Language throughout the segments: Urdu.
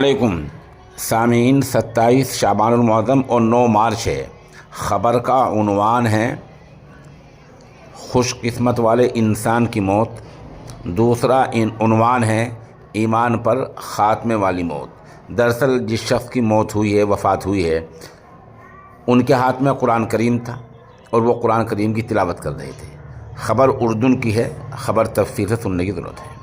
علیکم سامعین، 27 شعبان المعظم اور 9 مارچ ہے۔ خبر کا عنوان ہے خوش قسمت والے انسان کی موت۔ دوسرا عنوان ہے ایمان پر خاتمے والی موت۔ دراصل جس شخص کی موت ہوئی ہے، وفات ہوئی ہے، ان کے ہاتھ میں قرآن کریم تھا اور وہ قرآن کریم کی تلاوت کر رہے تھے۔ خبر اردن کی ہے، خبر تفصیل سے سننے کی ضرورت ہے۔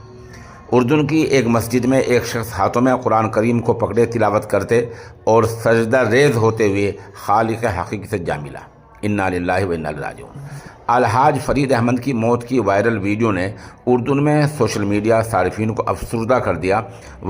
اردن کی ایک مسجد میں ایک شخص ہاتھوں میں قرآن کریم کو پکڑے تلاوت کرتے اور سجدہ ریز ہوتے ہوئے خالق حقیقی سے جا ملا۔ انا للہ و انا الیہ راجعون۔ الحاج فرید احمد کی موت کی وائرل ویڈیو نے اردن میں سوشل میڈیا صارفین کو افسردہ کر دیا۔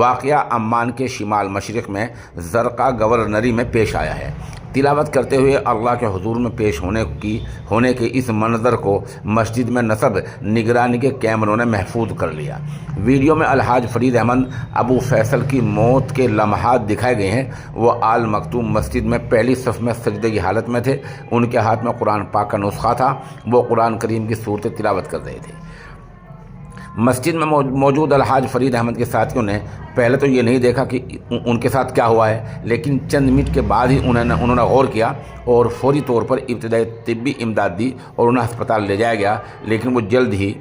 واقعہ عمان کے شمال مشرق میں زرقا گورنری میں پیش آیا ہے۔ تلاوت کرتے ہوئے اللہ کے حضور میں پیش ہونے کے اس منظر کو مسجد میں نصب نگرانی کے کیمروں نے محفوظ کر لیا۔ ویڈیو میں الحاج فرید احمد ابو فیصل کی موت کے لمحات دکھائے گئے ہیں۔ وہ آل مکتوم مسجد میں پہلی صف میں سجدے کی حالت میں تھے۔ ان کے ہاتھ میں قرآن پاک کا نسخہ تھا۔ وہ قرآن کریم کی صورتیں تلاوت کر رہے تھے۔ مسجد میں موجود الحاج فرید احمد کے ساتھیوں نے پہلے تو یہ نہیں دیکھا کہ ان کے ساتھ کیا ہوا ہے، لیکن چند منٹ کے بعد ہی انہوں نے غور کیا اور فوری طور پر ابتدائی طبی امداد دی اور انہیں ہسپتال لے جایا گیا، لیکن وہ جلد ہی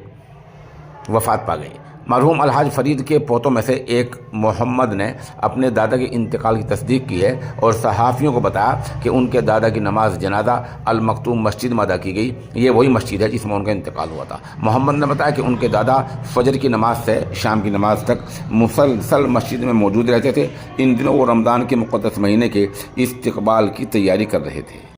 وفات پا گئی۔ مرحوم الحاج فرید کے پوتوں میں سے ایک محمد نے اپنے دادا کے انتقال کی تصدیق کی ہے اور صحافیوں کو بتایا کہ ان کے دادا کی نماز جنازہ المکتوم مسجد میں ادا کی گئی۔ یہ وہی مسجد ہے جس میں ان کا انتقال ہوا تھا۔ محمد نے بتایا کہ ان کے دادا فجر کی نماز سے شام کی نماز تک مسلسل مسجد میں موجود رہتے تھے۔ ان دنوں وہ رمضان کے مقدس مہینے کے استقبال کی تیاری کر رہے تھے۔